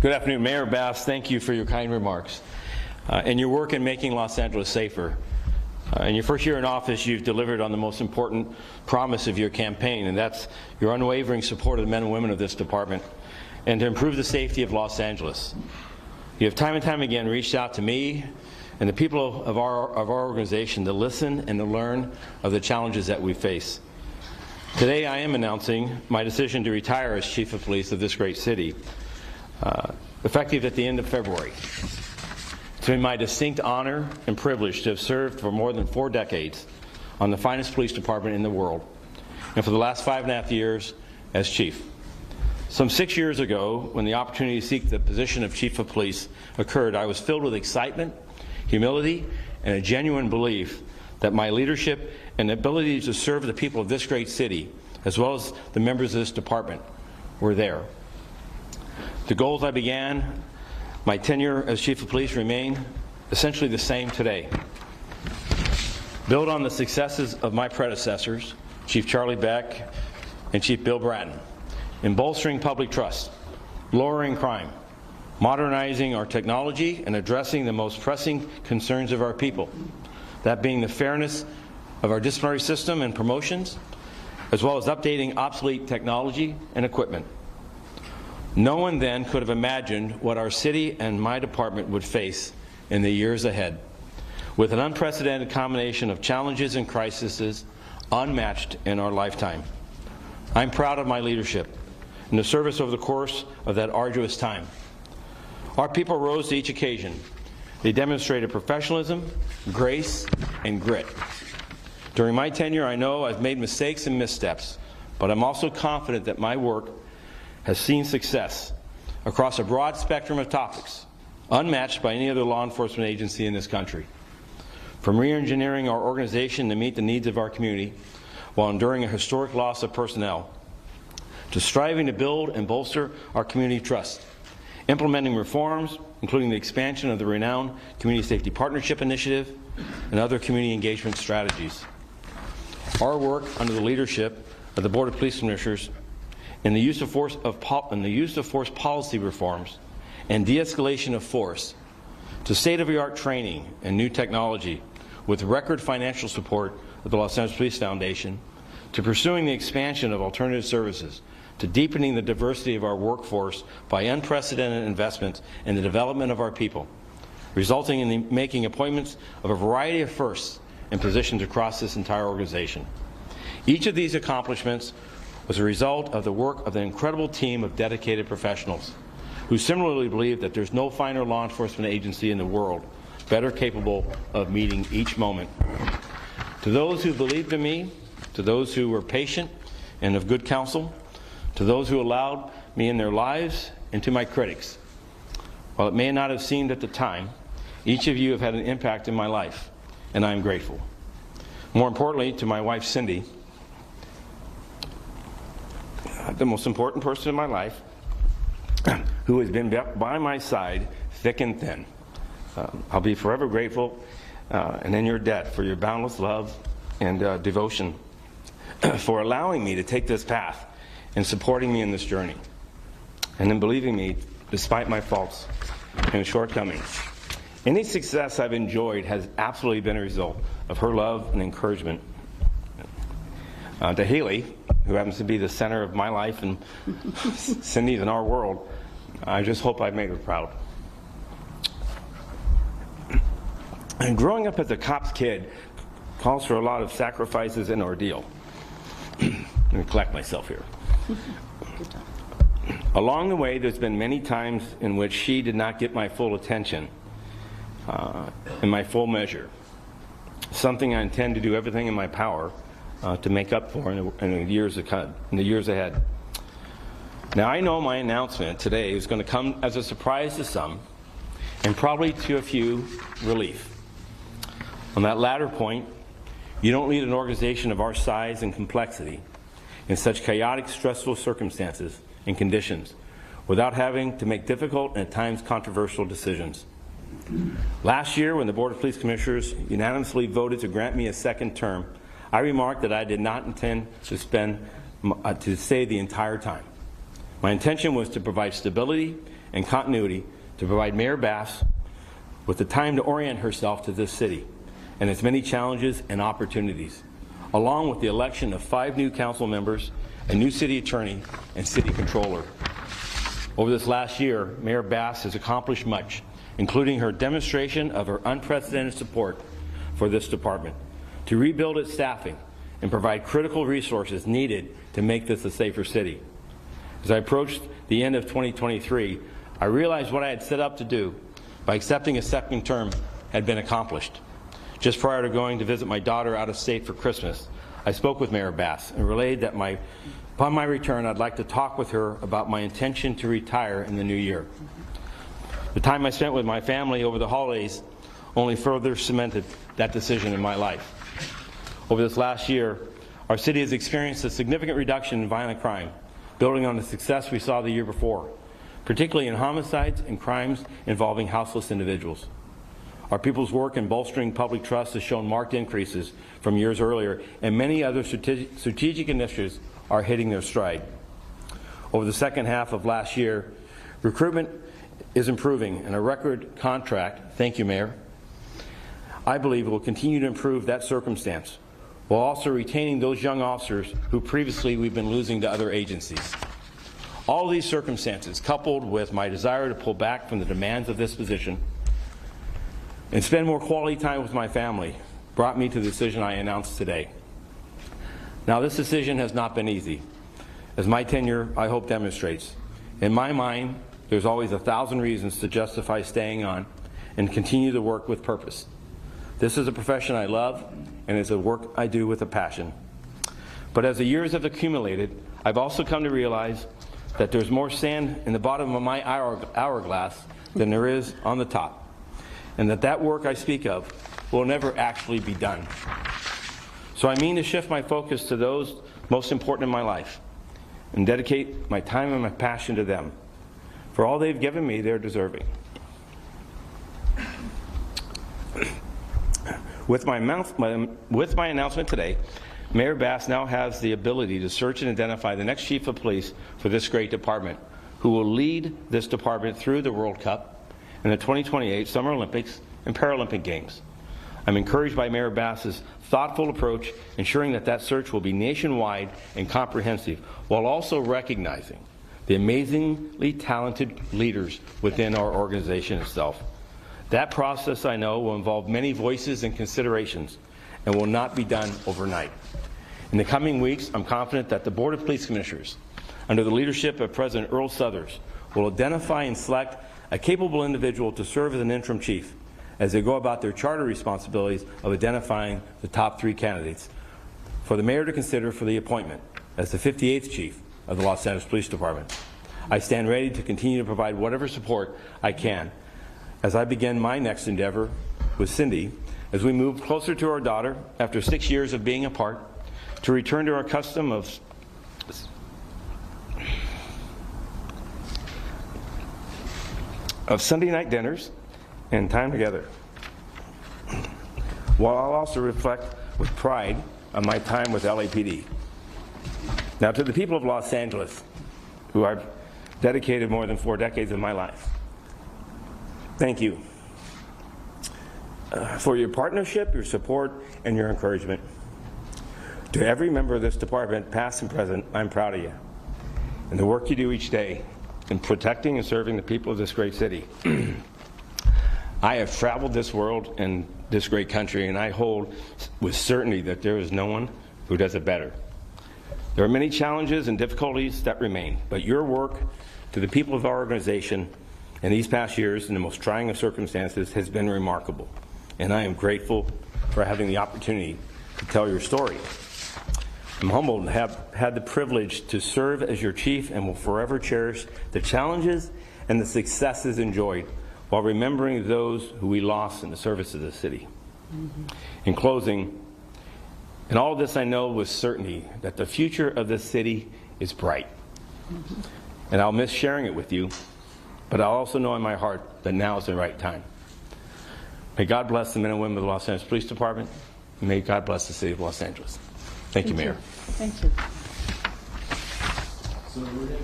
Good afternoon, Mayor Bass. Thank you for your kind remarks and your work in making Los Angeles safer. In your first year in office, you've delivered on the most important promise of your campaign, and that's your unwavering support of the men and women of this department and to improve the safety of Los Angeles. You have time and time again reached out to me and the people of our organization to listen and to learn of the challenges that we face. Today I am announcing my decision to retire as Chief of Police of this great city, effective at the end of February. It's been my distinct honor and privilege to have served for more than 4 decades on the finest police department in the world, and for the last 5.5 years as Chief. Some 6 years ago, when the opportunity to seek the position of Chief of Police occurred, I was filled with excitement, humility, and a genuine belief that my leadership and ability to serve the people of this great city, as well as the members of this department, were there. The goals I began my tenure as Chief of Police remain essentially the same today. Build on the successes of my predecessors, Chief Charlie Beck and Chief Bill Bratton, in bolstering public trust, lowering crime, modernizing our technology, and addressing the most pressing concerns of our people, that being the fairness of our disciplinary system and promotions, as well as updating obsolete technology and equipment. No one then could have imagined what our city and my department would face in the years ahead, with an unprecedented combination of challenges and crises unmatched in our lifetime. I'm proud of my leadership and the service over the course of that arduous time. Our people rose to each occasion. They demonstrated professionalism, grace, and grit. During my tenure, I know I've made mistakes and missteps, but I'm also confident that my work has seen success across a broad spectrum of topics, unmatched by any other law enforcement agency in this country. From re-engineering our organization to meet the needs of our community while enduring a historic loss of personnel, to striving to build and bolster our community trust, implementing reforms, including the expansion of the renowned Community Safety Partnership Initiative and other community engagement strategies. Our work under the leadership of the Board of Police Commissioners in the use of force policy reforms and de-escalation of force, to state-of-the-art training and new technology with record financial support of the Los Angeles Police Foundation, to pursuing the expansion of alternative services, to deepening the diversity of our workforce by unprecedented investments in the development of our people, resulting in the making appointments of a variety of firsts and positions across this entire organization. Each of these accomplishments was a result of the work of an incredible team of dedicated professionals who similarly believe that there's no finer law enforcement agency in the world better capable of meeting each moment. To those who believed in me, to those who were patient and of good counsel, to those who allowed me in their lives, and to my critics, while it may not have seemed at the time, each of you have had an impact in my life, and I am grateful. More importantly, to my wife Cindy, the most important person in my life, who has been by my side thick and thin. I'll be forever grateful and in your debt for your boundless love and devotion, for allowing me to take this path and supporting me in this journey, and in believing me despite my faults and shortcomings. Any success I've enjoyed has absolutely been a result of her love and encouragement. To Haley, who happens to be the center of my life and Cindy's in our world, I just hope I've made her proud. And growing up as a cop's kid calls for a lot of sacrifices and ordeal. Let me collect myself here. Along the way, there's been many times in which she did not get my full attention and my full measure, something I intend to do everything in my power to make up for in the years ahead. Now, I know my announcement today is going to come as a surprise to some, and probably to a few, relief. On that latter point, you don't lead an organization of our size and complexity in such chaotic, stressful circumstances and conditions without having to make difficult and at times controversial decisions. Last year, when the Board of Police Commissioners unanimously voted to grant me a second term, I remarked that I did not intend to stay the entire time. My intention was to provide stability and continuity to provide Mayor Bass with the time to orient herself to this city and its many challenges and opportunities, along with the election of 5 new council members, a new city attorney, and city controller. Over this last year, Mayor Bass has accomplished much, including her demonstration of her unprecedented support for this department to rebuild its staffing and provide critical resources needed to make this a safer city. As I approached the end of 2023, I realized what I had set up to do by accepting a second term had been accomplished. Just prior to going to visit my daughter out of state for Christmas, I spoke with Mayor Bass and relayed that upon my return, I'd like to talk with her about my intention to retire in the new year. The time I spent with my family over the holidays only further cemented that decision in my life. Over this last year, our city has experienced a significant reduction in violent crime, building on the success we saw the year before, particularly in homicides and crimes involving houseless individuals. Our people's work in bolstering public trust has shown marked increases from years earlier, and many other strategic initiatives are hitting their stride. Over the second half of last year, recruitment is improving, and a record contract, thank you, Mayor, I believe will continue to improve that circumstance, while also retaining those young officers who previously we've been losing to other agencies. All of these circumstances, coupled with my desire to pull back from the demands of this position and spend more quality time with my family, brought me to the decision I announced today. Now, this decision has not been easy, as my tenure, I hope, demonstrates. In my mind, there's always 1,000 reasons to justify staying on and continue to work with purpose. This is a profession I love, and it's a work I do with a passion. But as the years have accumulated, I've also come to realize that there's more sand in the bottom of my hourglass than there is on the top, and that work I speak of will never actually be done. So I mean to shift my focus to those most important in my life and dedicate my time and my passion to them. For all they've given me, they're deserving. With my announcement today, Mayor Bass now has the ability to search and identify the next chief of police for this great department, who will lead this department through the World Cup and the 2028 Summer Olympics and Paralympic Games. I'm encouraged by Mayor Bass's thoughtful approach, ensuring that search will be nationwide and comprehensive, while also recognizing the amazingly talented leaders within our organization itself. That process, I know, will involve many voices and considerations and will not be done overnight. In the coming weeks, I'm confident that the Board of Police Commissioners, under the leadership of President Earl Suthers, will identify and select a capable individual to serve as an interim chief as they go about their charter responsibilities of identifying the top 3 candidates for the mayor to consider for the appointment as the 58th chief of the Los Angeles Police Department. I stand ready to continue to provide whatever support I can as I begin my next endeavor with Cindy as we move closer to our daughter after 6 years of being apart, to return to our custom of Sunday night dinners and time together, while I'll also reflect with pride on my time with LAPD. Now, to the people of Los Angeles, who I've dedicated more than 4 decades of my life, thank you for your partnership, your support, and your encouragement. To every member of this department, past and present, I'm proud of you and the work you do each day in protecting and serving the people of this great city. I have traveled this world and this great country, and I hold with certainty that there is no one who does it better. There are many challenges and difficulties that remain, but your work to the people of our organization in these past years in the most trying of circumstances has been remarkable, and I am grateful for having the opportunity to tell your story. I'm humbled to have had the privilege to serve as your chief and will forever cherish the challenges and the successes enjoyed while remembering those who we lost in the service of the city. In closing, in all of this, I know with certainty that the future of this city is bright. And I'll miss sharing it with you, but I also know in my heart that now is the right time. May God bless the men and women of the Los Angeles Police Department, and may God bless the city of Los Angeles. Thank you, Mayor. Thank you.